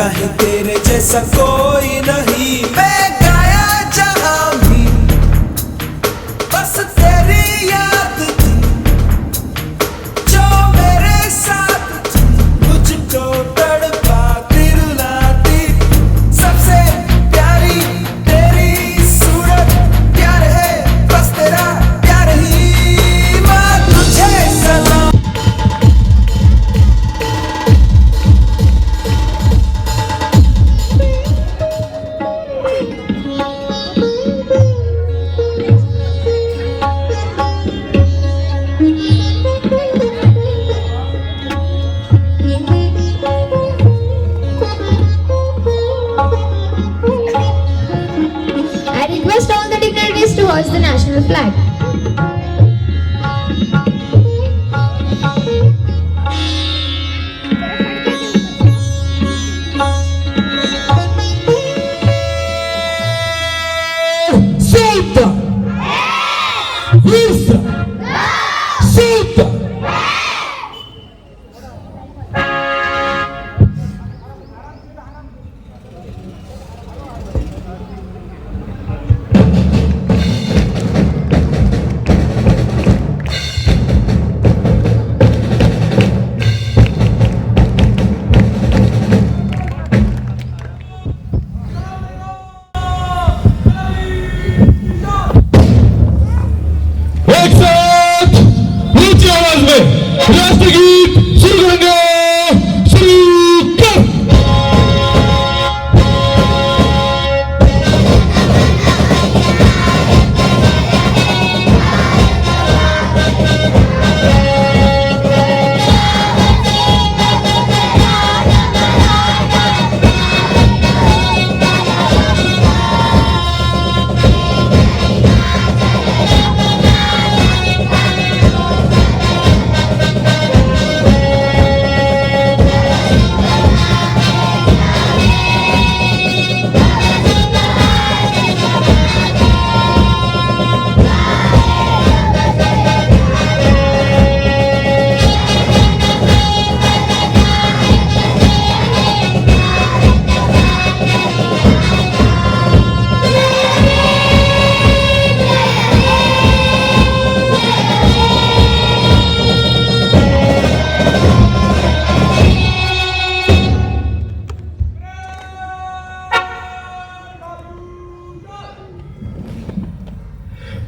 कहीं तेरे जैसा कोई नहीं। मैं गाया जहां भी बस तेरी याद थी, जो मेरे साथ थी मुझको तड़पाती रुलाती। सबसे प्यारी तेरी सूरत, प्यार है बस तेरा प्यार ही। माँ तुझे सलाम। I request all the dignitaries to hoist the national flag. Solta! Vista! Solta! एक साथ ऊंची आवाज में राष्ट्रगीत शुरू करेंगे। शुरू कर।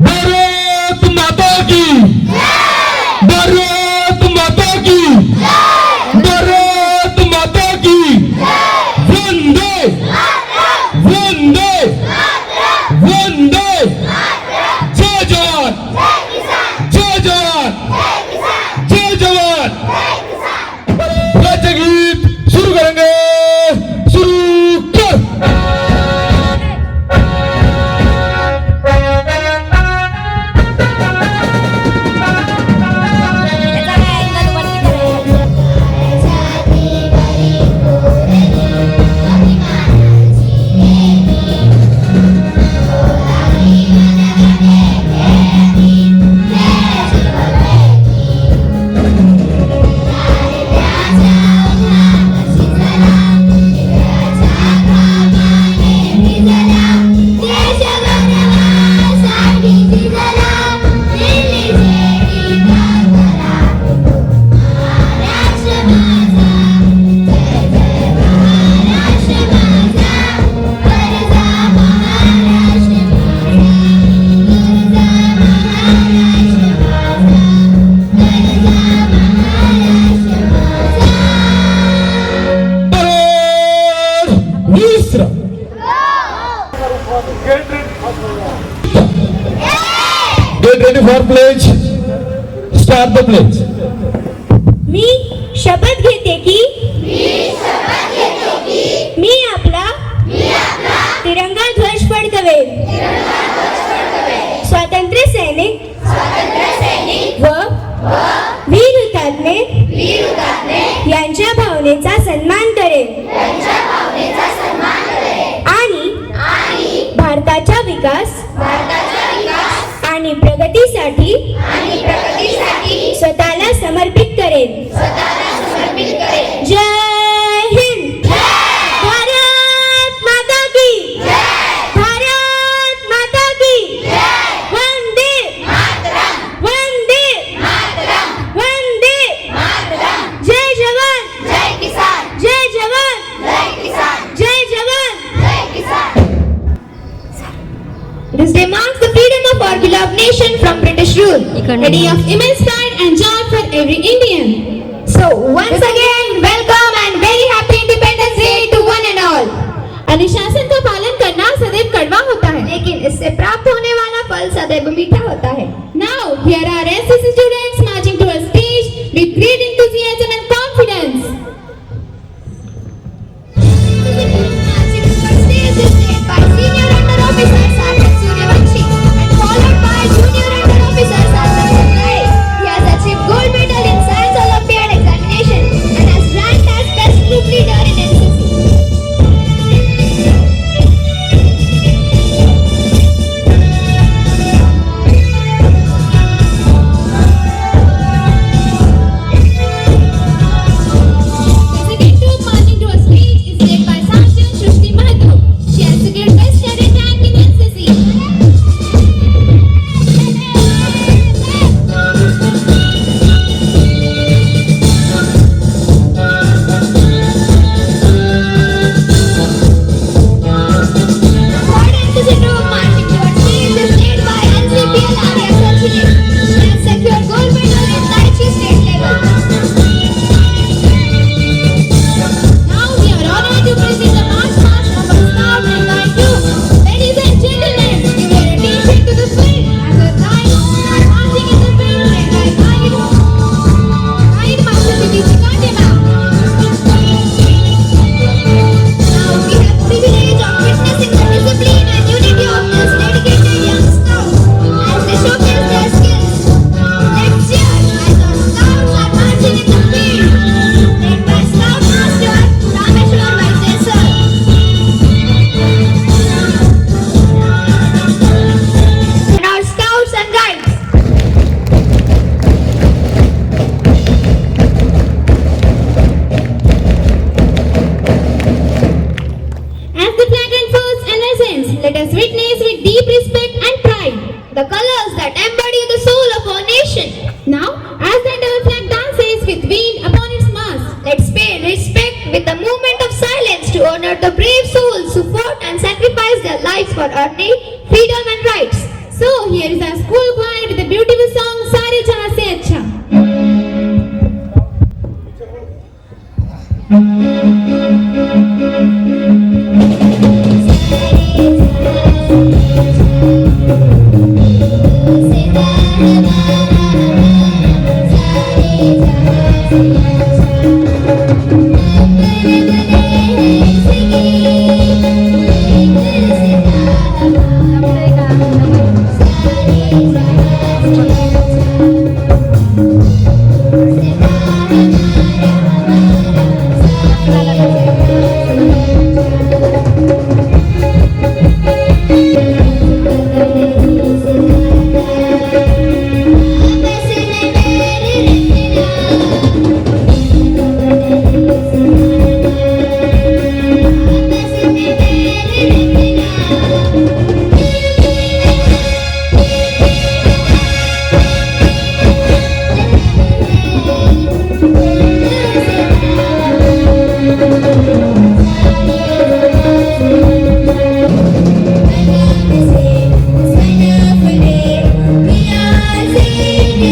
भारत माता की, भारत माता की, भारत माता की। वंदे वंदे वंदे। जय जवान, जय जवान, जय जवान। राज्य गीत शुरू करेंगे। शुरू कर। Get ready for pledge. Start the pledge. मी शपथ घेते की मी आपला तिरंगा ध्वज फडकवेन. स्वातंत्र्य सैनिक व वीर हुतात्मे यांच्या भावनेचा सन्मान करेन आणि भारताचा विकास आणि प्रगतीसाठी स्वतःला समर्पित करेन. जय Hind. a day of immense pride and joy for every Indian. So once again, welcome and very happy Independence Day to one and all. अनुशासन का पालन करना सदैव कड़वा होता है, लेकिन इससे प्राप्त होने वाला फल सदैव मीठा होता है. Now, here are NCC students marching to a stage with great enthusiasm and confidence. Marching towards stage is led by Senior Under Officer Sarthak Suryavanshi and followed by Junior Under Officer Sarthak Sangai. He has achieved gold medal in Science Olympiad examination and has ranked as best group leader in NCC. The second group marching to a stage is led by Sergeant Shrishti Mahato. She has secured best cadet rank in NCC. Third NCC group marching towards stage is led by NCPL Arya Sarchini. She has secured gold medal in Tai Chi state level. Now we are honored to present the march past of our Scout and Guide group. Ladies and gentlemen, give your attention to the field as our guides are marching in the field led by Guide Master Siti Chikande ma'am. Now we have privilege of witnessing the discipline and unity of this dedicated young scouts as they showcase their skills. Let's cheer as our scouts are marching in the field, led by Scout Master Rameshwar Vaidya sir. And our scouts and guides. As the flag unfurls and ascends, let us witness with deep respect and pride. The colors that embody the soul of our nation. Now, as the entire flag dances with wind upon its mast, Let's pay respect with a moment of silence to honor the brave souls who fought and sacrificed their lives for earning freedom and rights. so here is our school choir with a beautiful song, Sare Jahan Se Acha.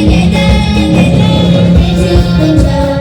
Together, together, let's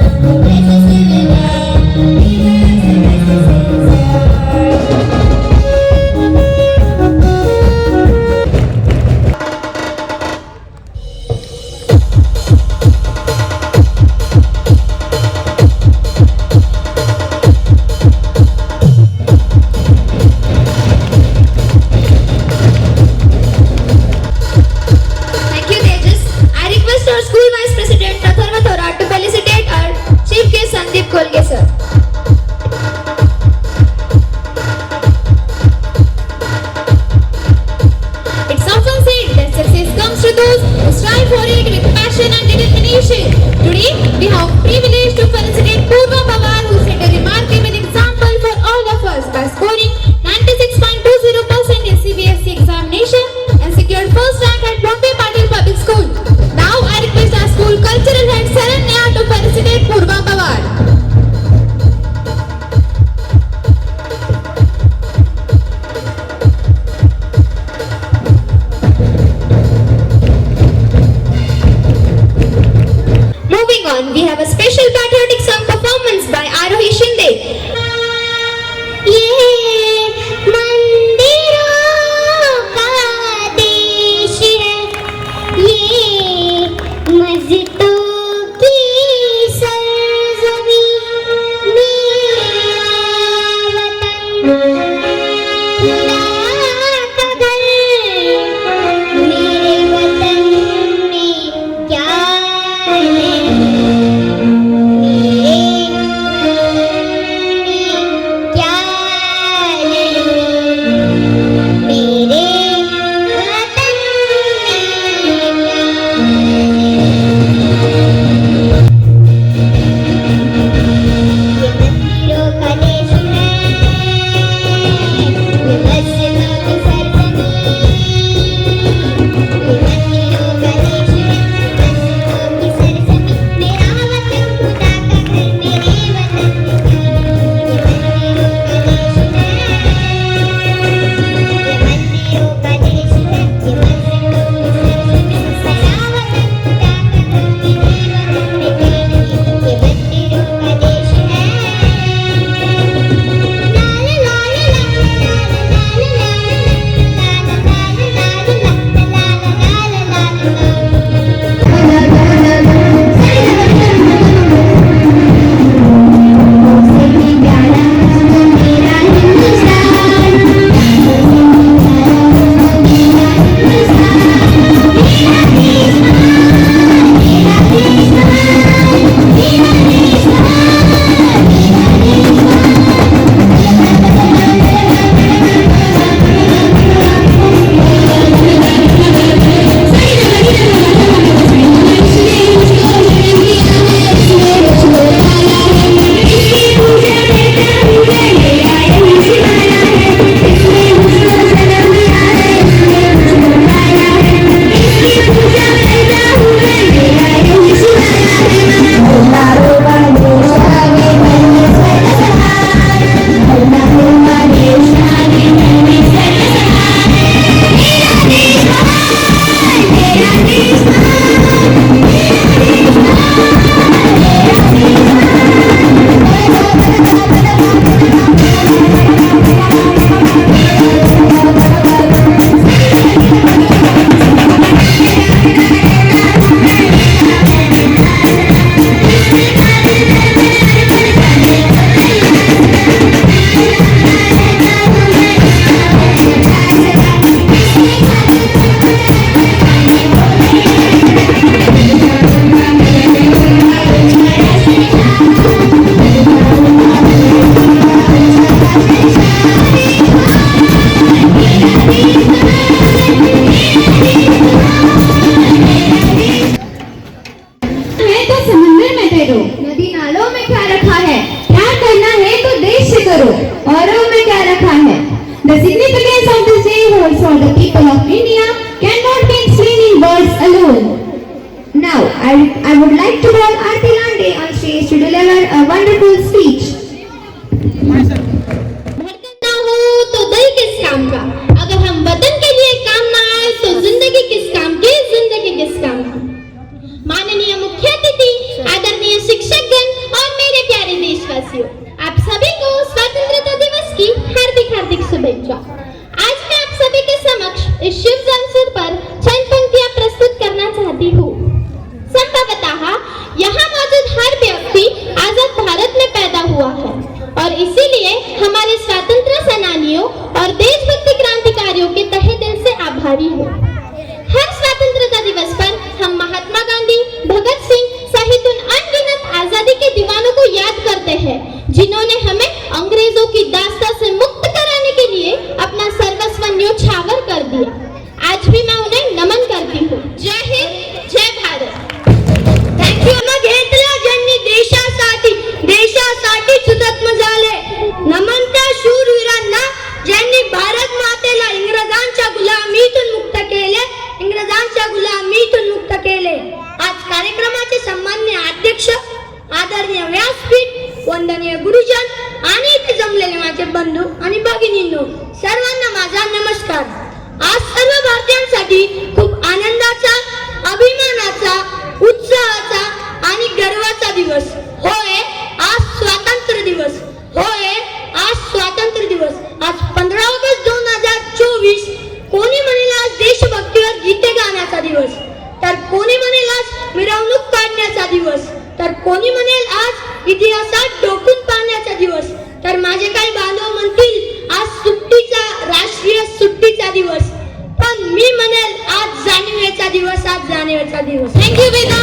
ठहरो। नदी नालों में क्या रखा है? प्यार करना है तो देश से करो। औरों में क्या रखा है? The significance of this day holds for the people of India cannot be explained in words alone. Now, I would like to call Aarti Lande on stage to deliver a wonderful speech. धड़कन ना हो तो दिल किस काम का? अगर हम वतन के लिए काम ना आए तो जिंदगी किस काम की? जिंदगी किस काम की? माननीय मुख्य अतिथि, आदरणीय शिक्षकगण और मेरे प्यारे देशवासियों, आप सभी को स्वतंत्रता दिवस की हार्दिक हार्दिक शुभेच्छा। आज मैं आप सभी के समक्ष इस शुभ अवसर पर चंद पंक्तियां प्रस्तुत करना चाहती हूँ। संभवतः यहाँ मौजूद हर व्यक्ति आजाद भारत में पैदा हुआ है और इसीलिए हमारे स्वतंत्र सेनानियों और देशभक्ति क्रांतिकारियों के तहे दिल से आभारी हूँ। हर स्वतंत्रता दिवस पर हम महात्मा गांधी, भगत सिंह सहित उन अनगिनत आजादी के दीवानों को याद करते हैं जिन्होंने हमें अंग्रेजों की दास्ता से मुक्त कराने के लिए अपना सर्वस्व न्योछावर कर दिया। आज भी मैं उन्हें नमन करती हूँ। जय हिंद, जय भारत। Thank you. मग घेतला ज्यांनी देशासाठी हुतात्मा झाले, नमन त्या शूरवीरांना ज्यांनी भारत मातेला इंग्रजांच्या गुलामीतून मुक्त केले। आज कार्यक्रमाचे सन्माननीय अध्यक्ष, आदरणीय व्यासपीठ, वंदनीय गुरुजन आणि इथे जमलेले माझे बंधू आणि भगिनींनो, सर्वांना माझा नमस्कार। आज सर्व भारतीयांसाठी खूप आनंदाचा, अभिमानाचा, उत्साहाचा आणि गर्वाचा दिवस होय। आज स्वातंत्र्य दिवस होय। आज स्वातंत्र्य दिवस। आज 15 ऑगस्ट 2024। कोणी म्हणेल आज देशभक्तीवर गीते गाण्याचा दिवस, तर कोणी म्हणेल आज मिरवणूक काढण्याचा दिवस, तर कोणी म्हणेल आज इतिहासात डोकून पाहण्याचा दिवस, तर माझे काही बांधव म्हणतील आज सुट्टीचा, राष्ट्रीय सुट्टीचा दिवस, पण मी म्हणेल आज जाणीवेचा दिवस, आज जाणीवेचा दिवस। थँक्यू वेदा।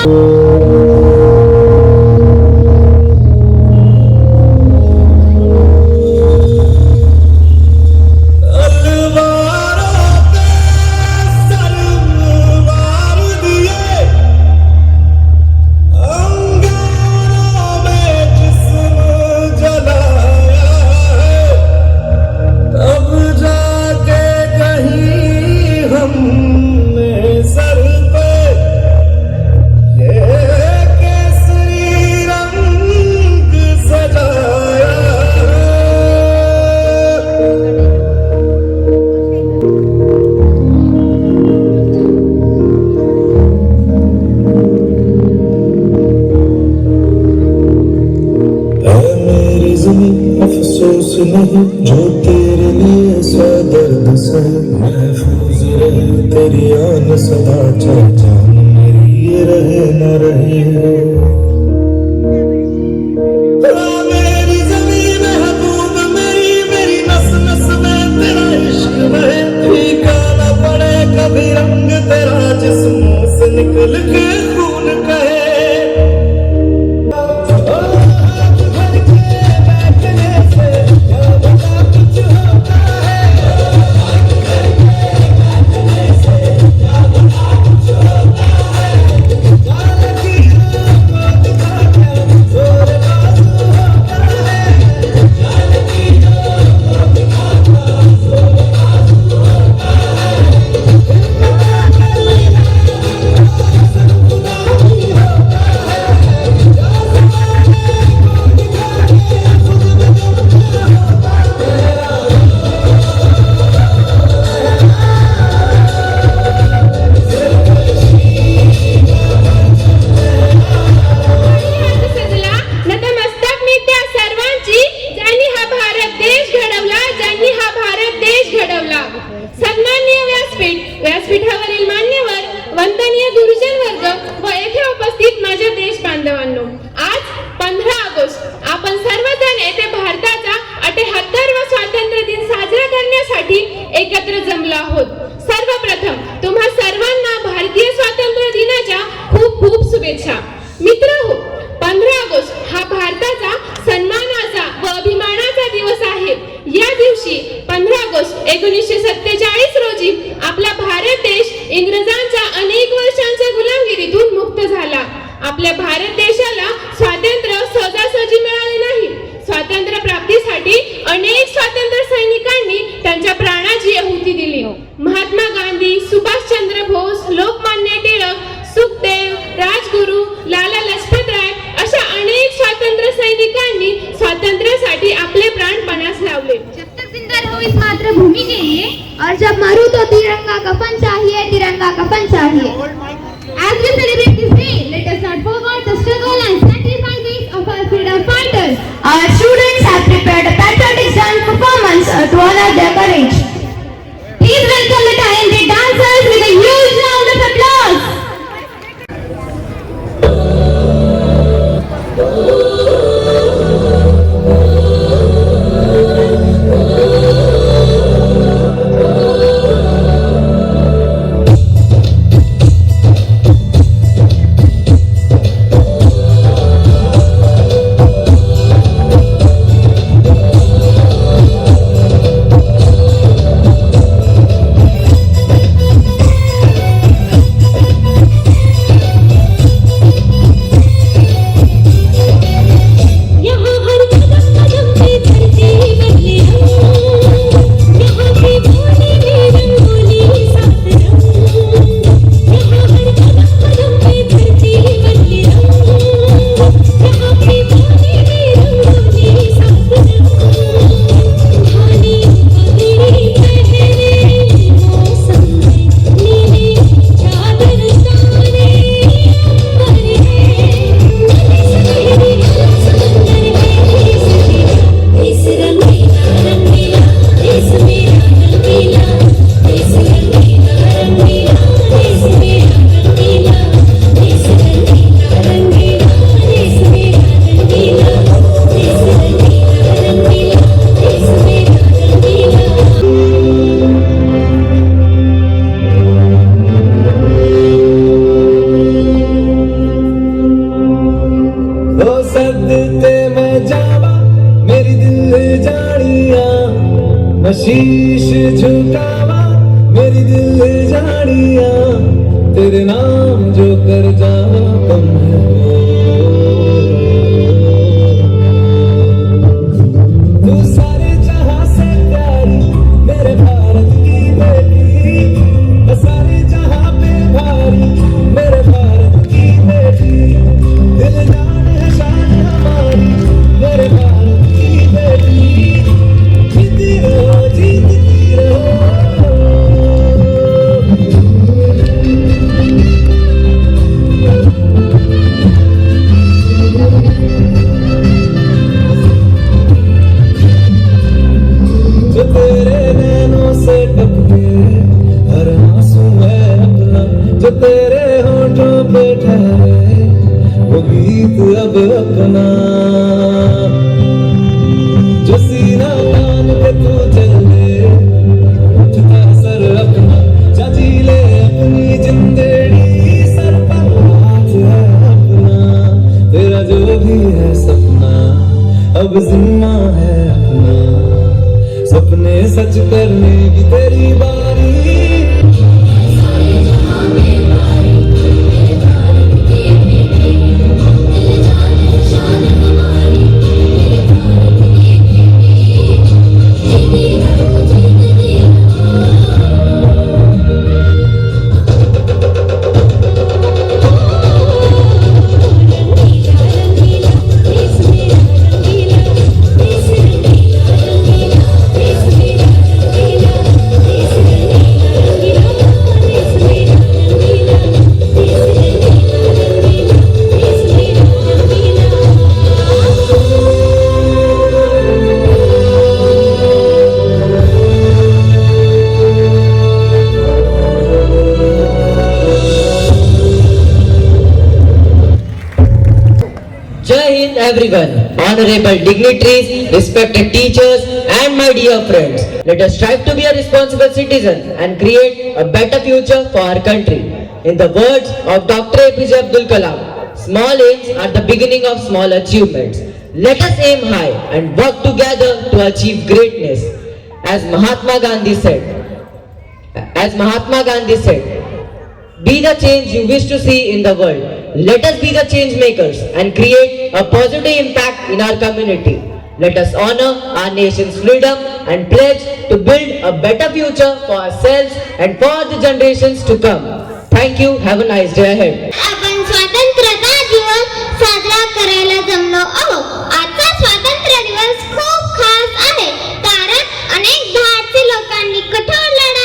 अफसोस नहीं जो तेरे लिए सौ दर्द सहे, महफूज रहे तेरी आन सदा, चाहे जान मेरी ये रहे न रहे। मेरी ज़मीन महबूब मेरी नस नस में तेरा इश्क बहे, फीका न पड़े कभी रंग तेरा जिस्मों से निकल के खून कहे। व्यासपीठावरील मान्यवर, वंदनीय गुरुजन वर्ग व येथे उपस्थित माझ्या देश बांधवांनो, आज 15 ऑगस्ट आपण सर्वजण येथे भारताचा 78वा स्वातंत्र्य दिन साजरा करण्यासाठी एकत्र जमलो आहोत। सर्वप्रथम तुम्हा सर्वांना भारतीय स्वातंत्र्य दिनाच्या खूप खूप शुभेच्छा। मित्रहो, 15 ऑगस्ट हा भारताचा सन्मानाचा व अभिमानाचा दिवस आहे। या दिवशी 15 ऑगस्ट 1947 रोजी आपला भारत देश इंग्रजांच्या अनेक वर्षांच्या गुलामगिरीतून मुक्त झाला। आपल्या भारत देशाला स्वातंत्र्य और जब मरूं तो तिरंगा कफन चाहिए, तिरंगा कफन चाहिए. As we celebrate this day, let us not forget the struggle and sacrifices of our freedom fighters. Our students have prepared a patriotic dance performance to honor their courage. Please welcome the talented dancers with a huge round of applause. शीश झुकावा मेरी दिल जानिया तेरे नाम जो कर जावा कम है तू सारे जहां से प्यारी मेरे भारत की बेटी सारे जहां पे भारी मेरे भारत की बेटी दिल जान है शान हमारी मेरे भारत की बेटी जीती रहो जीतती रहो जो तेरे नैनों से टपके हर आंसू है अपना जो तेरे होठों पे ठहरे वो गीत अब अपना जो सीना तान के तू चले उठता सर अपना चाची ले अपनी जिंदड़ी सर पर हाथ है अपना तेरा जो भी है सपना अब जिम्मा है अपना सपने सच करने की तेरी बारी Jai Hind everyone, honorable dignitaries, respected teachers and my dear friends. Let us strive to be a responsible citizen and create a better future for our country. In the words of Dr. APJ Abdul Kalam, small aims are the beginning of small achievements. Let us aim high and work together to achieve greatness. As Mahatma Gandhi said, be the change you wish to see in the world. Let us be the change makers and create a positive impact in our community. Let us honor our nation's freedom and pledge to build a better future for ourselves and for the generations to come. Thank you. Have a nice day ahead. आपण स्वातंत्र्यता दिवस साजरा करायला जमलो आहोत. आजचा स्वातंत्र्य दिवस खूप खास आहे कारण अनेक भारतीय लोकांनी कठोर लढा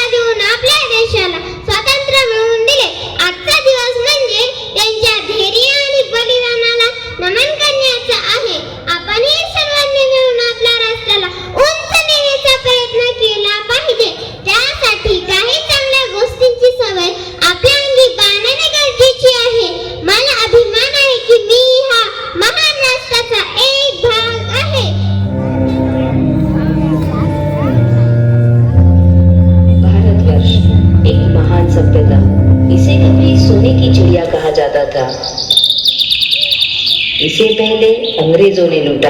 था। इसे पहले अंग्रेजों ने लूटा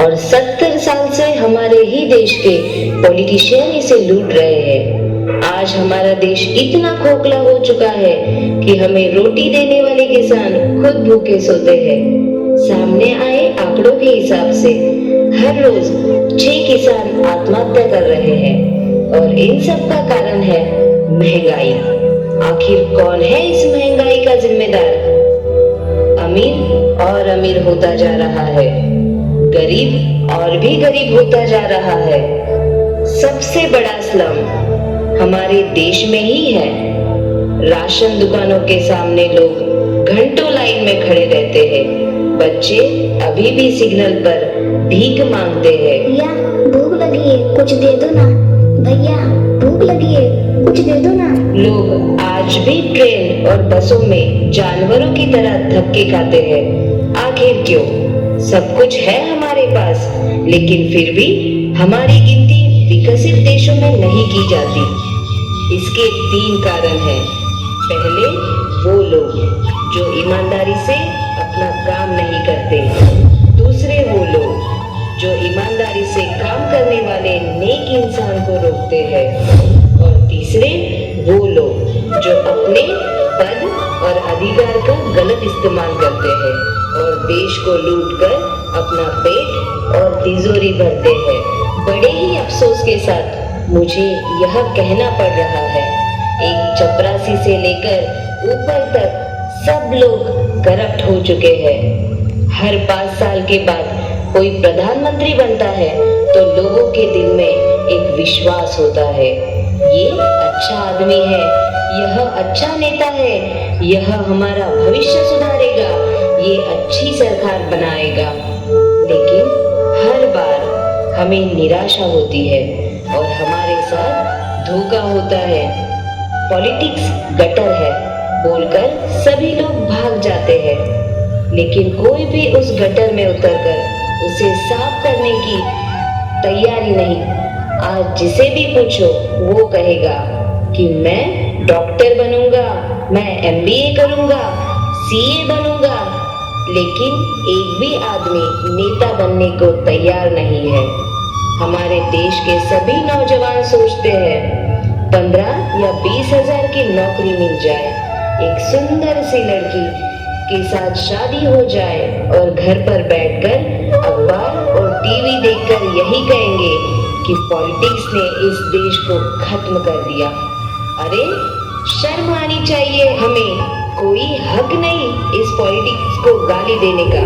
और 70 साल से हमारे ही देश के पॉलिटिशियन इसे लूट रहे हैं। आज हमारा देश इतना खोखला हो चुका है कि हमें रोटी देने वाले किसान खुद भूखे सोते हैं। सामने आए आंकड़ों के हिसाब से हर रोज 6 किसान आत्महत्या कर रहे हैं और इन सब का कारण है महंगाई। आखिर कौन है इस महंगाई का जिम्मेदार? अमीर और अमीर होता जा रहा है, गरीब और भी गरीब होता जा रहा है। सबसे बड़ा स्लम हमारे देश में ही है। राशन दुकानों के सामने लोग घंटों लाइन में खड़े रहते हैं। बच्चे अभी भी सिग्नल पर भीख मांगते हैं। भैया भूख लगी है, कुछ दे दो ना। भैया भूख लगी है, कुछ दे दो ना। लोग आज भी ट्रेन और बसों में जानवरों की तरह धक्के खाते हैं। आखिर क्यों? सब कुछ है हमारे पास, लेकिन फिर भी हमारी गिनती विकसित देशों में नहीं की जाती। इसके 3 कारण हैं। पहले, वो लोग जो ईमानदारी से अपना काम नहीं करते। दूसरे, वो लोग जो ईमानदारी से काम करने वाले नेक इंसान को रोकते हैं। और तीसरे, वो लोग जो अपने पद और अधिकार का गलत इस्तेमाल करते हैं और देश को लूटकर अपना पेट और तिजोरी भरते हैं। बड़े ही अफसोस के साथ मुझे यह कहना पड़ रहा है, एक चपरासी से लेकर ऊपर तक सब लोग करप्ट हो चुके हैं। हर 5 साल के बाद कोई प्रधानमंत्री बनता है तो लोगों के दिल में एक विश्वास होता है, ये अच्छा आदमी है, यह अच्छा नेता है, यह हमारा भविष्य सुधारेगा, ये अच्छी सरकार बनाएगा। लेकिन हर बार हमें निराशा होती है और हमारे साथ धोखा होता है। पॉलिटिक्स गटर है बोलकर सभी लोग भाग जाते हैं, लेकिन कोई भी उस गटर में उतरकर उसे साफ करने की तैयारी नहीं। आज जिसे भी पूछो वो कहेगा कि मैं डॉक्टर बनूंगा, मैं MBA करूंगा, CA बनूंगा, लेकिन एक भी आदमी नेता बनने को तैयार नहीं है। हमारे देश के सभी नौजवान सोचते हैं 15 या 20 हजार की नौकरी मिल जाए, एक सुंदर सी लड़की के साथ शादी हो जाए और घर पर बैठकर अखबार और टीवी देखकर यही कहेंगे कि पॉलिटिक्स ने इस देश को खत्म कर दिया। अरे शर्म आनी चाहिए हमें, कोई हक नहीं इस पॉलिटिक्स को गाली देने का।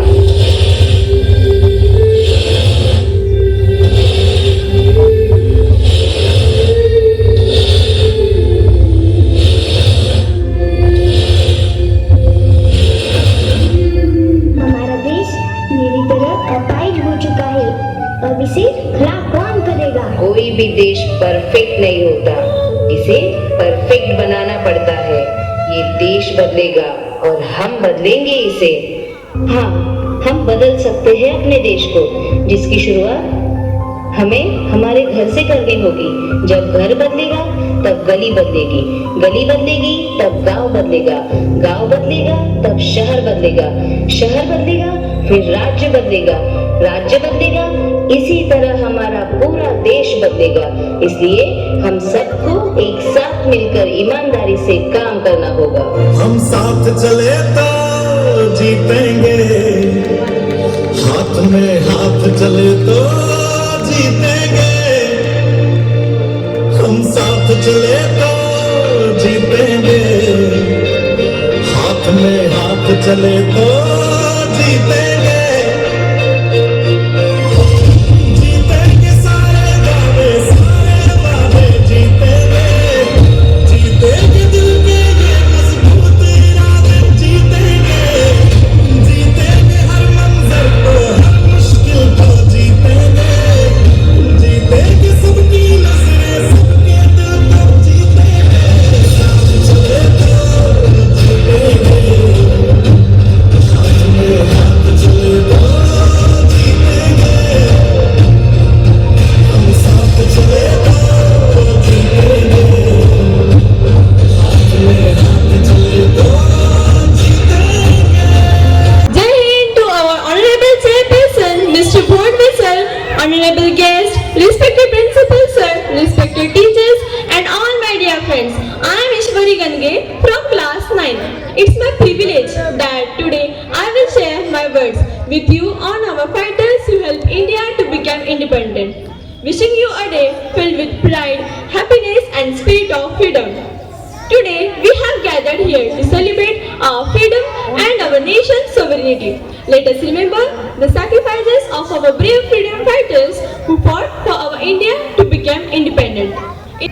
हमारा देश मेरी तरह अपाहिज हो चुका है, अब इसे खड़ा कौन करेगा? कोई भी देश परफेक्ट नहीं होता, इसे परफेक्ट बनाना पड़ता है। ये देश बदलेगा और हम बदलेंगे इसे। हाँ, हम बदल सकते हैं अपने देश को, जिसकी शुरुआत हमें हमारे घर से करनी होगी। जब घर बदलेगा तब गली बदलेगी, गली बदलेगी तब गांव बदलेगा, गांव बदलेगा तब शहर बदलेगा, शहर बदलेगा फिर राज्य बदलेगा, राज्य बदलेगा, इसी तरह हमारा पूरा देश बदलेगा। इसलिए हम सबको एक साथ मिलकर ईमानदारी से काम करना होगा। हम साथ चले तो जीतेंगे, हाथ में हाथ चले तो जीतेंगे। हम साथ चले तो जीतेंगे, हाथ में हाथ चले तो जीतेंगे। जीतेंगे सारे दावे सारे वादे जीतेंगे, जीतेंगे दिल के ये मजबूत इरादे जीतेंगे, जीतेंगे हर मंजर को हर मुश्किल को जीतेंगे, जीतेंगे सबकी नजरें सबके दिल को जीतेंगे। साथ चले तो जीतेंगे, हाथ में हाथ चले honorable guests, respected principal sir, respected teachers, and all my dear friends. I am Ishwari Gange from class 9. It's my privilege that today I will share my words with you on our fighters who help India to become independent. Wishing you a day filled with pride, happiness, and spirit of freedom. Today, we have gathered here to celebrate our freedom and our nation's sovereignty. Let us remember the sacrifices of our brave freedom fighters who fought for our India to become independent.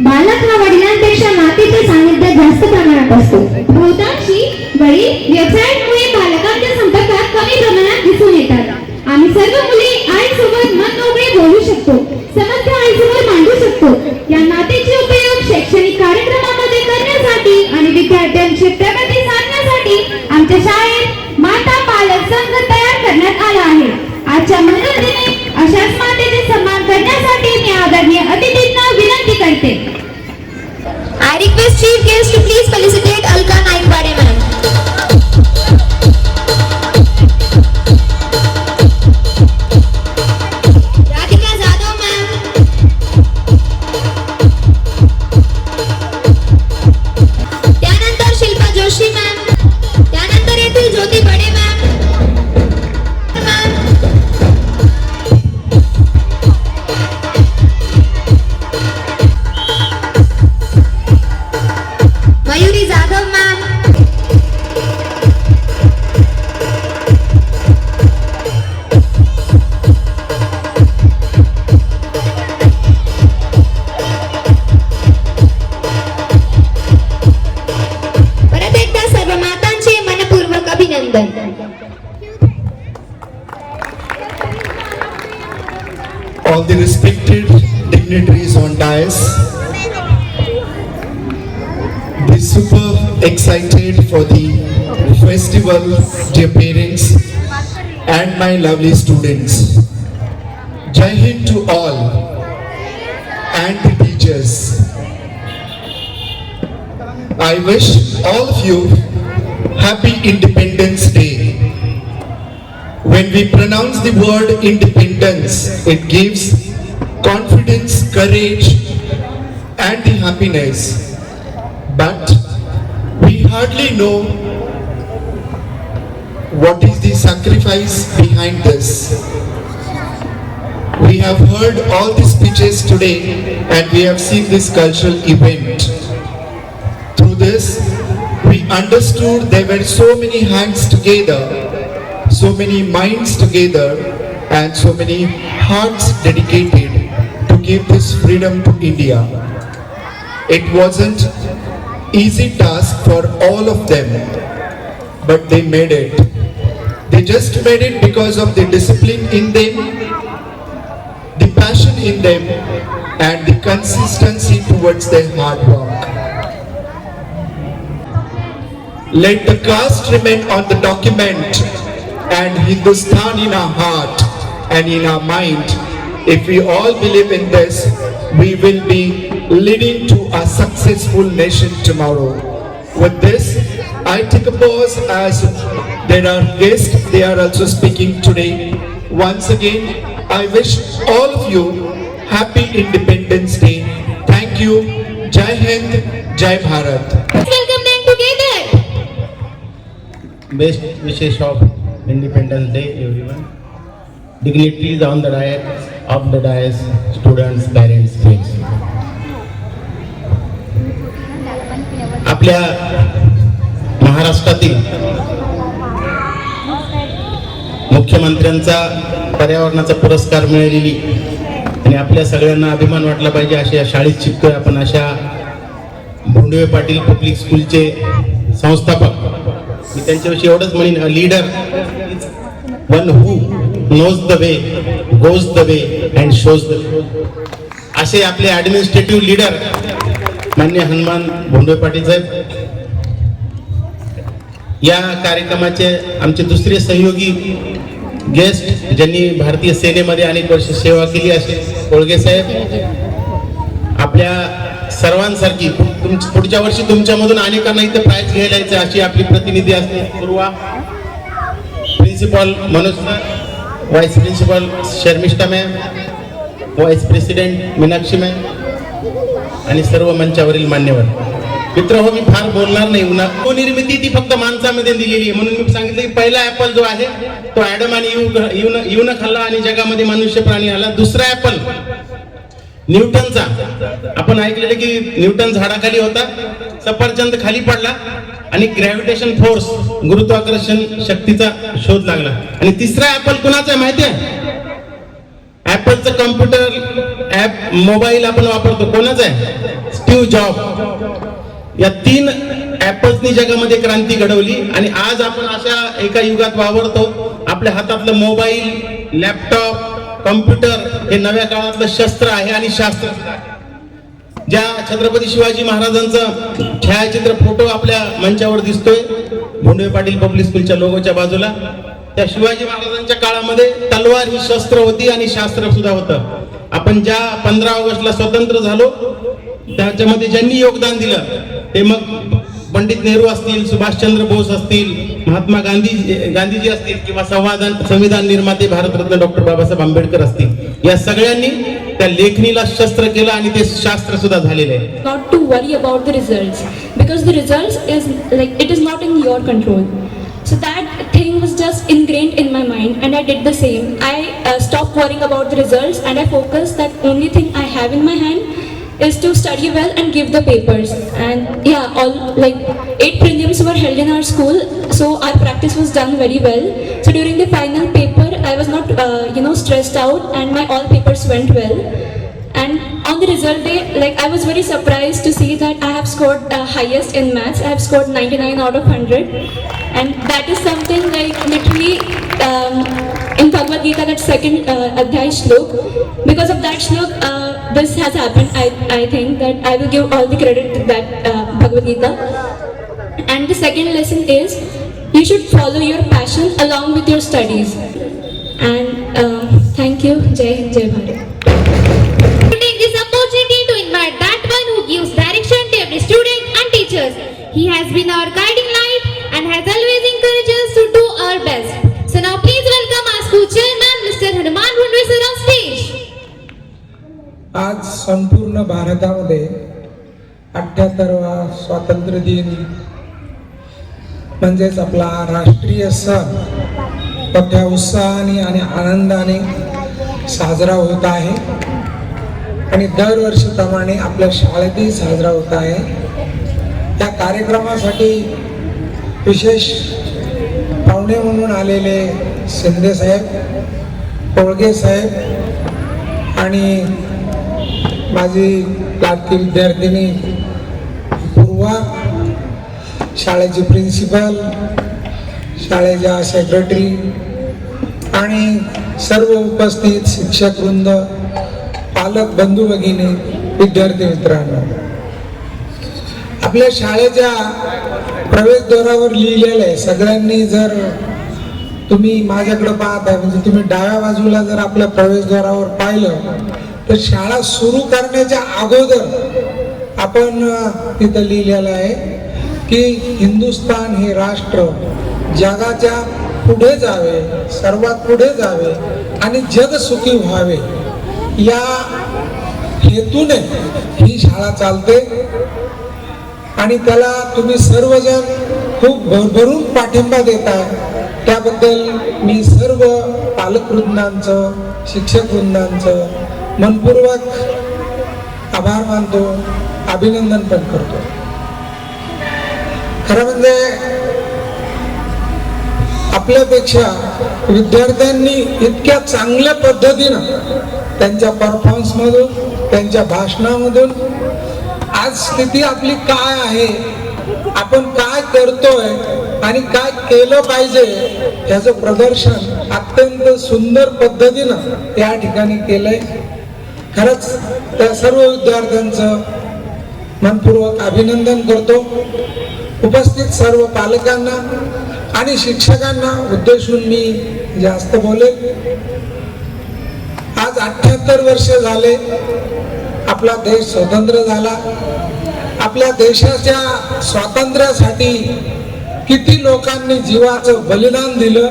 बालक हा वडिलांपेक्षा मातेच्या सानिध्यात जास्त प्रमाणात असतो. बहुतांशी वडील व्यवसायामुळे बालकांच्या संपर्कात कमी प्रमाणात दिसून येतात. आम्ही सर्व मुले आईसोबत मनमोकळे बोलू शकतो, समस्या आईसमोर मांडू शकतो. या नातेचे उपयोग शैक्षणिक कार्यक्रमामध्ये करण्यासाठी आणि विद्यार्थ्यांची प्रगती साधण्यासाठी आमच्या शाळेत माता पालक संघ तयार करण्यात आला आहे. आजच्या मंगल दिनी अशाच मातेचे सन्मान करण्यासाठी मी आदरणीय अतिथींना विनंती करते. I request chief guest to please felicitate Alka Naikbade ma'am. Radhika Jadhav ma'am. त्यानंतर शिल्पा जोशी मॅम. त्यानंतर येथील ज्योती बडे मॅम. मयुरी जाधव मॅम. परत एकदा सर्व मातांचे मनपूर्वक अभिनंदन. All the respected dignitaries on dais, the super excited for the festival, dear parents and my lovely students. Jai Hind to all and the teachers. I wish all of you happy Independence Day. When we pronounce the word independence, it gives confidence, courage, and the happiness. But we hardly know what is the sacrifice behind this. We have heard all the speeches today and we have seen this cultural event. Through this, we understood there were so many hands together, so many minds together, and so many hearts dedicated to give this freedom to India. It wasn't easy task for all of them, but they made it. They just made it because of the discipline in them, the passion in them, and the consistency towards their hard work. Let the caste remain on the document and Hindustan in our heart and in our mind. If we all believe in this, we will be leading to a successful nation tomorrow. With this, I take a pause as there are guests, they are also speaking today. Once again, I wish all of you happy Independence Day. Thank you. Jai Hind, Jai Bharat. Let's welcome them together. Best wishes of Independence Day, everyone. Dignitaries on the dais, of the dais, students, parents, friends. आपल्या महाराष्ट्रातील मुख्यमंत्र्यांचा पर्यावरणाचा पुरस्कार मिळालेली आणि आपल्या सगळ्यांना अभिमान वाटला पाहिजे अशा शाळेत शिकतोय आपण. अशा भोंडवे पाटील पब्लिक स्कूलचे संस्थापक, मी त्यांच्याविषयी एवढंच म्हणेन, a leader one who knows the way, goes the way and shows the way. असे आपले ऍडमिनिस्ट्रेटिव्ह लीडर मान्य हनुमान भोंडवे पाटील साहेब. या कार्यक्रमाचे आमचे दुसरे सहयोगी गेस्ट ज्यांनी भारतीय सेनेमध्ये अनेक वर्ष सेवा केली असे कोळगे साहेब. आपल्या सर्वांसारखी पुढच्या वर्षी तुमच्यामधून अनेकांना इथे प्राइज घ्यायला यायचं अशी आपली प्रतिनिधी असते Purva, principal Manoj sir, vice principal Sharmishtha ma'am, vice president Meenakshi ma'am आणि सर्व मंचावरील मान्यवर मित्र हो, मी फार बोलणार नाही. निर्मिती ती फक्त माणसामध्ये दिलेली आहे, म्हणून मी सांगितलं की पहिला ऍपल जो आहे तो ऍडम आणि ईवनं खाल्ला आणि जगामध्ये मनुष्य प्राणी आला. दुसरा ऍपल न्यूटनचा, आपण ऐकलेलं की न्यूटन झाडाखाली होता, सफरचंद खाली पडला आणि ग्रॅव्हिटेशन फोर्स, गुरुत्वाकर्षण शक्तीचा शोध लागला. आणि तिसरा ऍपल कुणाचा आहे माहिती आहे? ऍपलचं कॉम्प्युटर ऍप मोबाईल आपण वापरतो, कोणाचा आहे? Steve job. या 3 ऍपल्सनी जगामध्ये क्रांती घडवली आणि आज आपण अशा एका युगात वावरतो. आपल्या हातातलं मोबाईल, लॅपटॉप, कॉम्प्युटर हे नव्या काळातलं शस्त्र आहे आणि शास्त्र. ज्या छत्रपती शिवाजी महाराजांचं छायाचित्र फोटो आपल्या मंचावर दिसतोय भोंडवे पाटील पब्लिक स्कूलच्या लोगोच्या बाजूला, त्या शिवाजी महाराजांच्या काळामध्ये तलवार ही शस्त्र होती आणि शास्त्र सुद्धा होतं. आपण ज्या 15 ऑगस्टला स्वतंत्र झालो त्याच्यामध्ये ज्यांनी योगदान दिलं ते मग पंडित नेहरू असतील, सुभाषचंद्र बोस असतील, महात्मा गांधीजी असतील किंवा संविधान निर्माते भारतरत्न डॉक्टर बाबासाहेब आंबेडकर असतील, या सगळ्यांनी त्या लेखणीला शस्त्र केलं आणि ते शास्त्र सुद्धा झालेलं आहे. Not to worry about the results, because the results is like it is not in your control. So that thing was just ingrained in my mind and I did the same. I stopped worrying about the results and I focused that only thing I have in my hand is to study well and give the papers. And yeah, all like 8 prelims were held in our school, so our practice was done very well. So during the final paper I was not stressed out and my all papers went well. And on the result day, like I was very surprised to see that I have scored highest in maths. I have scored 99 out of 100, and that is something like literally in Bhagavad Gita, that second adhyay shlok. Because of that shlok, this has happened. I think that I will give all the credit to that Bhagavad Gita. And the second lesson is you should follow your passion along with your studies. And thank you. Jai Hind, Jai Bharat. To take this opportunity to invite that one who gives direction to every student and teachers. He has been our guiding light and has always encouraged us to do our best. So now please welcome our school chairman, Mr. Hanuman Bhondwe sir on stage. आज संपूर्ण भारतामध्ये 78वा स्वातंत्र्य दिन म्हणजेच आपला राष्ट्रीय सण मोठ्या उत्साहाने आणि आनंदाने साजरा होत आहे आणि दरवर्षीप्रमाणे आपल्या शाळेतही साजरा होत आहे. या कार्यक्रमासाठी विशेष पाहुणे म्हणून आलेले शिंदे साहेब, कोळगे साहेब आणि माझी लाडकी विद्यार्थिनी पूर्वा, शाळेची प्रिन्सिपल, शाळेच्या सेक्रेटरी आणि सर्व उपस्थित शिक्षक वृंद, पालक बंधू भगिनी, विद्यार्थी मित्रांनो, आपल्या शाळेच्या प्रवेशद्वारावर लिहिलेलं आहे. सगळ्यांनी जर तुम्ही माझ्याकडे पाहताय म्हणजे तुम्ही डाव्या बाजूला जर आपल्या प्रवेशद्वारावर पाहिलं तर शाळा सुरू करण्याच्या अगोदर आपण तिथं लिहिलेलं आहे की हिंदुस्थान हे राष्ट्र जगाच्या पुढे जावे, सर्वात पुढे जावे आणि जग सुखी व्हावे या हेतूने ही शाळा चालते आणि त्याला तुम्ही सर्वजण खूप भरभरून पाठिंबा देताय. त्याबद्दल मी सर्व पालक वृंदांचं, शिक्षक वृंदांचं मनपूर्वक आभार मानतो, अभिनंदन पण करतो. खरं म्हणजे आपल्यापेक्षा विद्यार्थ्यांनी इतक्या चांगल्या पद्धतीनं त्यांच्या परफॉर्मन्स मधून, त्यांच्या भाषणामधून आज स्थिती आपली काय आहे, आपण काय करतोय आणि काय केलं पाहिजे याचं प्रदर्शन अत्यंत सुंदर पद्धतीनं या ठिकाणी केलंय. खरंच त्या सर्व विद्यार्थ्यांचं मनपूर्वक अभिनंदन करतो. उपस्थित सर्व पालकांना आणि शिक्षकांना उद्देशून मी जास्त बोलेल. आज 78 वर्ष झाले आपला देश स्वतंत्र झाला. आपल्या देशाच्या स्वातंत्र्यासाठी किती लोकांनी जीवाचं बलिदान दिलं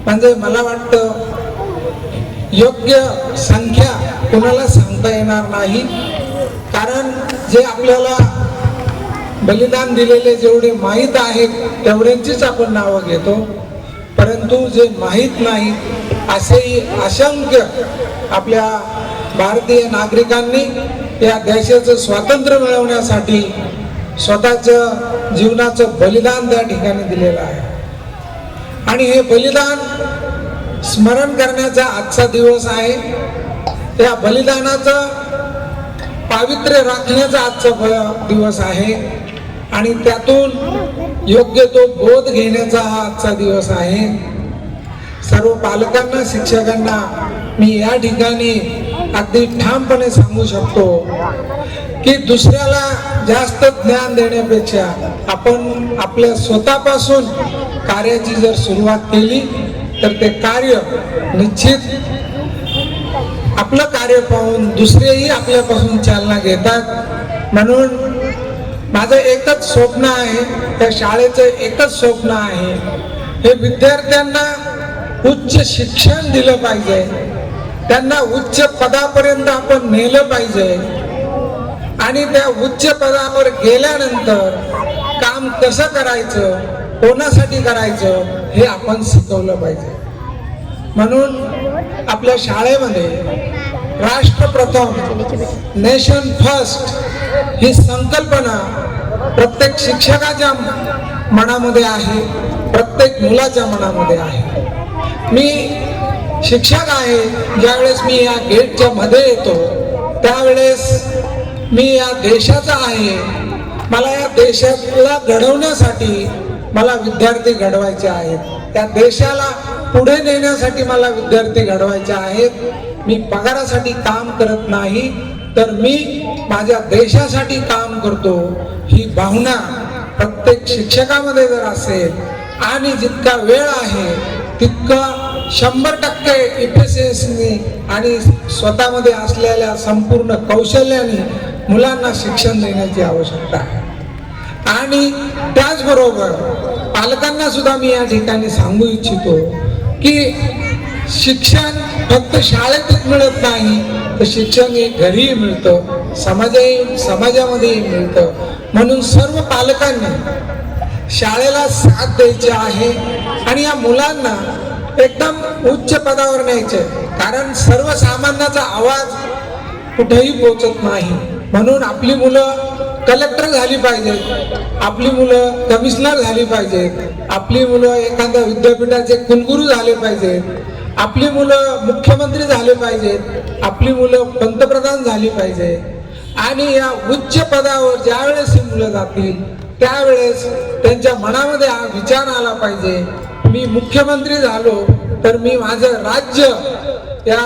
म्हणजे मला वाटतं योग्य संख्या कोणाला सांगता येणार नाही, कारण जे आपल्याला बलिदान दिलेले जेवढे माहीत आहेत तेवढ्यांचीच आपण नावं घेतो, परंतु जे माहीत नाहीत असेही असंख्य आपल्या भारतीय नागरिकांनी या देशाचं स्वातंत्र्य मिळवण्यासाठी स्वतःचं जीवनाचं बलिदान त्या ठिकाणी दिलेलं आहे. आणि हे बलिदान स्मरण करण्याचा आजचा दिवस आहे. त्या बलिदानाचं पावित्र्य राखण्याचा आजचा दिवस आहे आणि त्यातून योग्य तो बोध घेण्याचा हा आजचा दिवस आहे. सर्व पालकांना, शिक्षकांना मी या ठिकाणी अगदी ठामपणे सांगू शकतो की दुसऱ्याला जास्त ज्ञान देण्यापेक्षा आपण आपल्या स्वतःपासून कार्याची जर सुरुवात केली तर ते कार्य निश्चित आपलं कार्य पाहून दुसरेही आपल्यापासून चालना घेतात. म्हणून माझं एकच स्वप्न आहे, त्या शाळेचं एकच स्वप्न आहे, हे विद्यार्थ्यांना उच्च शिक्षण दिलं पाहिजे, त्यांना उच्च पदापर्यंत आपण नेलं पाहिजे आणि त्या उच्च पदावर गेल्यानंतर काम कसं करायचं, कोणासाठी करायचं हे आपण शिकवलं पाहिजे. म्हणून आपल्या शाळेमध्ये राष्ट्रप्रथम, नेशन फर्स्ट ही संकल्पना प्रत्येक शिक्षकाच्या मनामध्ये आहे, प्रत्येक मुलाच्या मनामध्ये आहे. मी शिक्षक आहे, ज्यावेळेस मी या गेटच्या मध्ये येतो त्यावेळेस मी या देशाचा आहे. मला या देशाला घडवण्यासाठी मला विद्यार्थी घडवायचे आहेत, त्या देशाला पुढे नेण्यासाठी मला विद्यार्थी घडवायचे आहेत. मी पगारासाठी काम करत नाही, तर मी माझ्या देशासाठी काम करतो, ही भावना प्रत्येक शिक्षकामध्ये जर असेल आणि जितका वेळ आहे तितका 100% इफिशियन्सीने आणि स्वतःमध्ये असलेल्या संपूर्ण कौशल्याने मुलांना शिक्षण देण्याची आवश्यकता आहे. आणि त्याचबरोबर पालकांना सुद्धा मी या ठिकाणी सांगू इच्छितो की शिक्षण फक्त शाळेतच मिळत नाही, तर शिक्षण हे घरीही मिळतं, समाजामध्येही मिळतं. म्हणून सर्व पालकांनी शाळेला साथ द्यायची आहे आणि या मुलांना एकदम उच्च पदावर न्यायचे, कारण सर्वसामान्याचा आवाज कुठेही पोहोचत नाही. म्हणून आपली मुलं कलेक्टर झाली पाहिजेत, आपली मुलं कमिशनर झाली पाहिजेत, आपली मुलं एखाद्या विद्यापीठाचे कुलगुरू झाले पाहिजेत, आपली मुलं मुख्यमंत्री झाले पाहिजेत, आपली मुलं पंतप्रधान झाली पाहिजे. आणि या उच्च पदावर ज्यावेळेस ही मुलं जातील त्यावेळेस त्यांच्या मनामध्ये हा विचार आला पाहिजे, मी मुख्यमंत्री झालो तर मी माझं राज्य या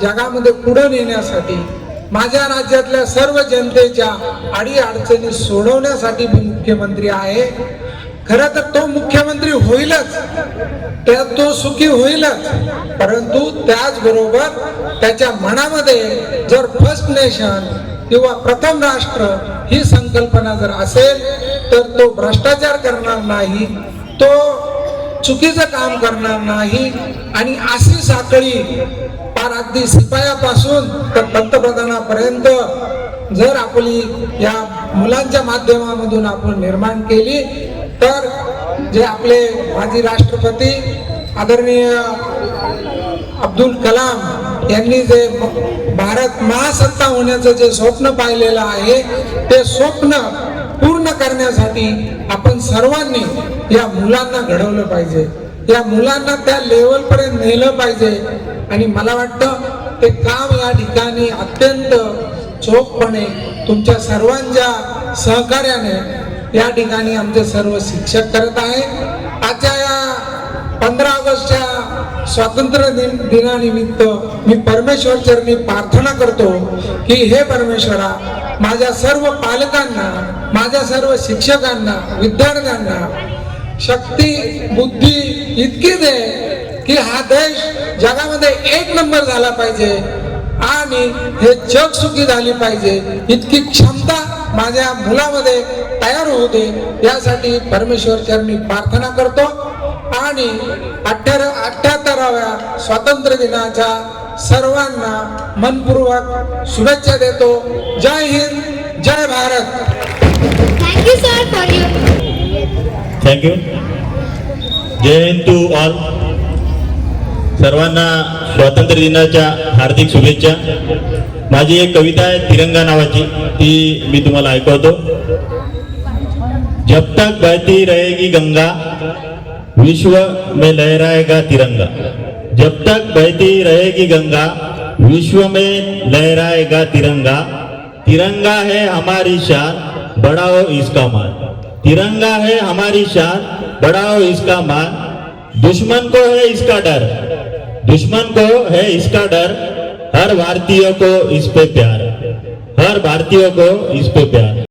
जगामध्ये पुढे नेण्यासाठी, माझ्या राज्यातल्या सर्व जनतेच्या अडीअडचणी सोडवण्यासाठी मी मुख्यमंत्री आहे. खरं तर तो मुख्यमंत्री होईलच, त्यात तो सुखी होईलच, परंतु त्याचबरोबर त्याच्या मनामध्ये जर फर्स्ट नेशन किंवा प्रथम राष्ट्र ही संकल्पना जर असेल तर तो भ्रष्टाचार करणार नाही, तो चुकीचं काम करणार नाही. आणि अशी साखळी पार अगदी शिपायापासून तर पंतप्रधानापर्यंत जर आपली या मुलांच्या माध्यमामधून आपण निर्माण केली तर जे आपले माजी राष्ट्रपती आदरणीय अब्दुल कलाम यांनी जे भारत महासत्ता होण्याचं जे स्वप्न पाहिलेलं आहे ते स्वप्न पूर्ण करण्यासाठी आपण सर्वांनी या मुलांना घडवलं पाहिजे, या मुलांना त्या लेवलपर्यंत नेलं पाहिजे. आणि मला वाटतं ते काम या ठिकाणी अत्यंत चोखपणे तुमच्या सर्वांच्या सहकार्याने या ठिकाणी आमचे सर्व शिक्षक करत आहे. आजच्या या 15 ऑगस्टच्या स्वातंत्र्य दिनानिमित्त मी परमेश्वर चरणी प्रार्थना करतो की हे परमेश्वरा, माझ्या सर्व पालकांना, माझ्या सर्व शिक्षकांना, विद्यार्थ्यांना शक्ती बुद्धी इतकी दे की हा देश जगामध्ये 1 नंबर झाला पाहिजे आणि हे जग सुखी झाली पाहिजे, इतकी क्षमता माझ्या मुलामध्ये तयार होऊ दे, यासाठी परमेश्वर चरणी प्रार्थना करतो. आणि 78व्या स्वातंत्र्य दिनाच्या सर्वांना मनपूर्वक शुभेच्छा देतो. जय हिंद, जय Bharat. Thank you, sir, for your. Thank you. जय हिंद टू ऑल. सर्वांना स्वातंत्र्य दिनाच्या हार्दिक शुभेच्छा. माझी एक कविता आहे तिरंगा नावाची, ती मी तुम्हाला ऐकवतो. जब तक बहती रहेगी गंगा विश्व में लहराएगा तिरंगा. जब तक बहती रहेगी गंगा विश्व में लहराएगा तिरंगा. तिरंगा है हमारी शान, बढ़ाओ इसका मान. तिरंगा है हमारी शान, बढ़ाओ इसका मान. दुश्मन को है इसका डर, दुश्मन को है इसका डर. हर भारतीय को इस पे प्यार, हर भारतीय को इस पे प्यार.